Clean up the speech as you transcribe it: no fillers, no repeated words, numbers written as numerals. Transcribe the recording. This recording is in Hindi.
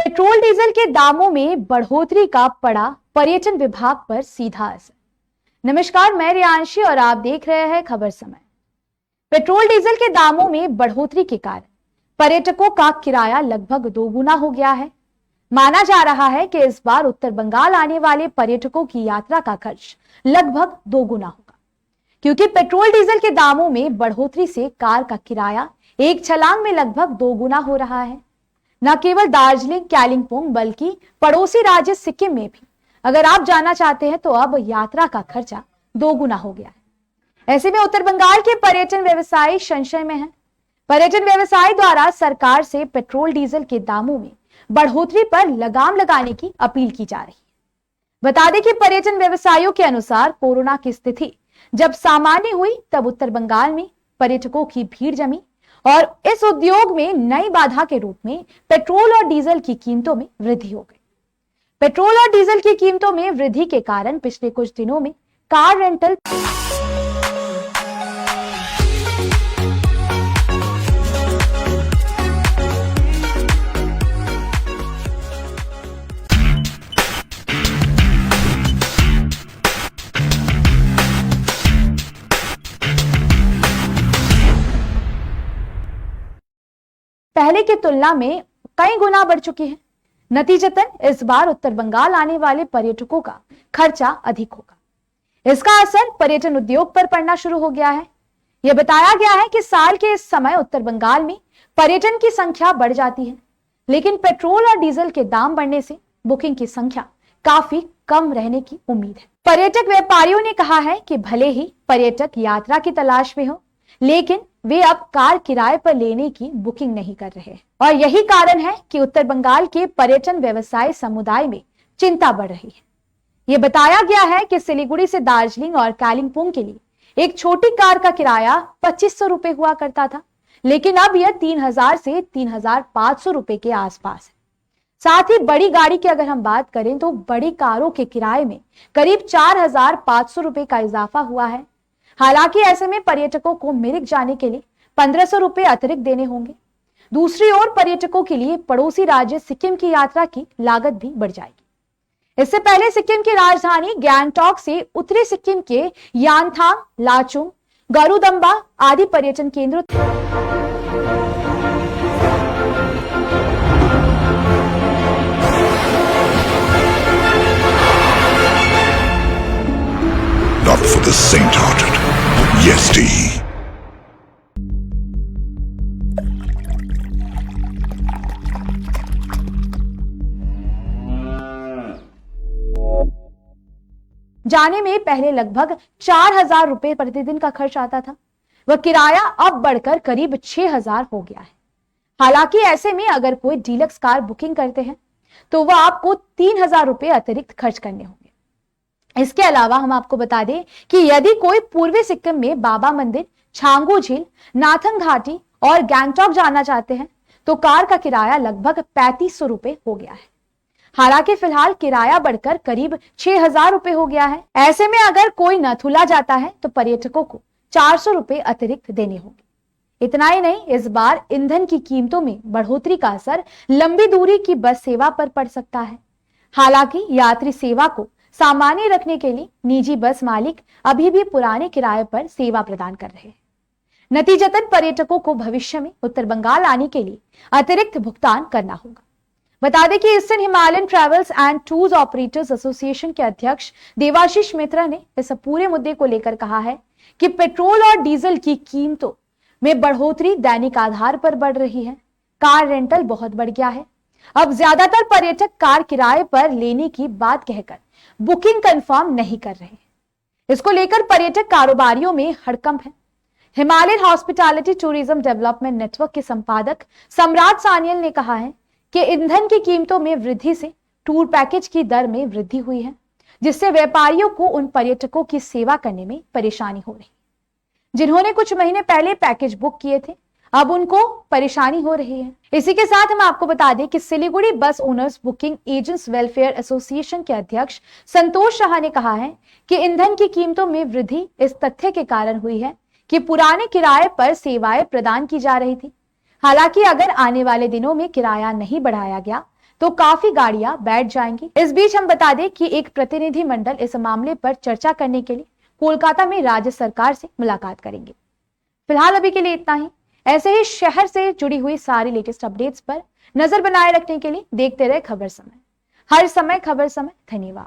पेट्रोल डीजल के दामों में बढ़ोतरी का पड़ा पर्यटन विभाग पर सीधा असर। नमस्कार, मैं रियांशी और आप देख रहे हैं खबर समय। पेट्रोल डीजल के दामों में बढ़ोतरी के कारण पर्यटकों का किराया लगभग दोगुना हो गया है। माना जा रहा है कि इस बार उत्तर बंगाल आने वाले पर्यटकों की यात्रा का खर्च लगभग दोगुना होगा, क्योंकि पेट्रोल डीजल के दामों में बढ़ोतरी से कार का किराया एक छलांग में लगभग दोगुना हो रहा है। न केवल दार्जिलिंग, कालिंपोंग, बल्कि पड़ोसी राज्य सिक्किम में भी अगर आप जाना चाहते हैं तो अब यात्रा का खर्चा दोगुना हो गया है। ऐसे में उत्तर बंगाल के पर्यटन व्यवसायी संशय में हैं। पर्यटन व्यवसाय द्वारा सरकार से पेट्रोल डीजल के दामों में बढ़ोतरी पर लगाम लगाने की अपील की जा रही है। बता दें कि पर्यटन व्यवसायियों के अनुसार कोरोना की स्थिति जब सामान्य हुई तब उत्तर बंगाल में पर्यटकों की भीड़ जमी और इस उद्योग में नई बाधा के रूप में पेट्रोल और डीजल की कीमतों में वृद्धि हो गई। पेट्रोल और डीजल की कीमतों में वृद्धि के कारण पिछले कुछ दिनों में कार रेंटल पहले की तुलना में कई गुना बढ़ चुकी है। नतीजतन इस बार उत्तर बंगाल आने वाले पर्यटकों का खर्चा अधिक होगा। इसका असर पर्यटन उद्योग पर पड़ना शुरू हो गया है। यह बताया गया है कि साल के इस समय उत्तर बंगाल में पर्यटन की संख्या बढ़ जाती है, लेकिन पेट्रोल और डीजल के दाम बढ़ने से बुकिंग की संख्या काफी कम रहने की उम्मीद है। पर्यटक व्यापारियों ने कहा है कि भले ही पर्यटक यात्रा की तलाश में हो, लेकिन वे अब कार किराए पर लेने की बुकिंग नहीं कर रहे हैं और यही कारण है कि उत्तर बंगाल के पर्यटन व्यवसाय समुदाय में चिंता बढ़ रही है। यह बताया गया है कि सिलीगुड़ी से दार्जिलिंग और कालिंपोंग के लिए एक छोटी कार का किराया 2500 रुपए हुआ करता था, लेकिन अब यह 3000 से 3500 रुपए के आसपास है। साथ ही बड़ी गाड़ी की अगर हम बात करें तो बड़ी कारों के किराए में करीब 4500 रुपए का इजाफा हुआ है। हालांकि ऐसे में पर्यटकों को मिरिक जाने के लिए 1500 रुपए अतिरिक्त देने होंगे। दूसरी ओर पर्यटकों के लिए पड़ोसी राज्य सिक्किम की यात्रा की लागत भी बढ़ जाएगी। इससे पहले सिक्किम की राजधानी गैंगटॉक से उत्तरी सिक्किम के यांथांग, लाचुंग, गरुदम्बा आदि पर्यटन केंद्रों not for the saint-hearted. Yes, D. जाने में पहले लगभग 4000 रुपए प्रतिदिन का खर्च आता था, वह किराया अब बढ़कर करीब 6000 हो गया है। हालांकि ऐसे में अगर कोई डीलक्स कार बुकिंग करते हैं तो वह आपको 3000 रुपए अतिरिक्त खर्च करने होंगे। इसके अलावा हम आपको बता दें कि यदि कोई पूर्वी सिक्किम में बाबा मंदिर, छांगू झील, नाथंग घाटी और गैंगटॉक जाना चाहते हैं तो कार का किराया लगभग 3500 रुपए हो गया है। हालांकि फिलहाल किराया बढ़कर करीब 6000 रुपए हो गया है। ऐसे में अगर कोई नथुला जाता है तो पर्यटकों को 400 रुपए अतिरिक्त देने होंगे। इतना ही नहीं, इस बार ईंधन की कीमतों में बढ़ोतरी का असर लंबी दूरी की बस सेवा पर पड़ सकता है। हालांकि यात्री सेवा को सामान्य रखने के लिए निजी बस मालिक अभी भी पुराने किराए पर सेवा प्रदान कर रहे हैं। नतीजतन पर्यटकों को भविष्य में उत्तर बंगाल आने के लिए अतिरिक्त भुगतान करना होगा। बता दें कि eastern Himalayan travels and tours operators association के अध्यक्ष देवाशीष मित्रा ने इस पूरे मुद्दे को लेकर कहा है कि पेट्रोल और डीजल की कीमतों में बढ़ोतरी दैनिक आधार पर बढ़ रही है। कार रेंटल बहुत बढ़ गया है। अब ज्यादातर पर्यटक कार किराए पर लेने की बात कहकर बुकिंग कंफर्म नहीं कर रहे हैं। इसको लेकर पर्यटक कारोबारियों में हड़कंप है। Himalayan hospitality tourism development network के संपादक सम्राट सानियल ने कहा है कि ईंधन की कीमतों में वृद्धि से टूर पैकेज की दर में वृद्धि हुई है, जिससे व्यापारियों को उन पर्यटकों की सेवा करने में परेशानी हो रही। जिन्होंने कुछ महीने पहले पैकेज बुक किए थे, अब उनको परेशानी हो रही है। इसी के साथ हम आपको बता दें कि सिलीगुड़ी बस owners booking agents welfare association के अध्यक्ष संतोष शाह ने कहा है कि ईंधन की कीमतों में वृद्धि इस तथ्य के कारण हुई है कि पुराने किराए पर सेवाएं प्रदान की जा रही थी। हालांकि अगर आने वाले दिनों में किराया नहीं बढ़ाया गया तो काफी गाड़ियां बैठ जाएंगी। इस बीच हम बता दें कि एक प्रतिनिधि मंडल इस मामले पर चर्चा करने के लिए कोलकाता में राज्य सरकार से मुलाकात करेंगे। फिलहाल अभी के लिए इतना ही। ऐसे ही शहर से जुड़ी हुई सारी लेटेस्ट अपडेट्स पर नजर बनाए रखने के लिए देखते रहे खबर समय। हर समय खबर समय। धन्यवाद।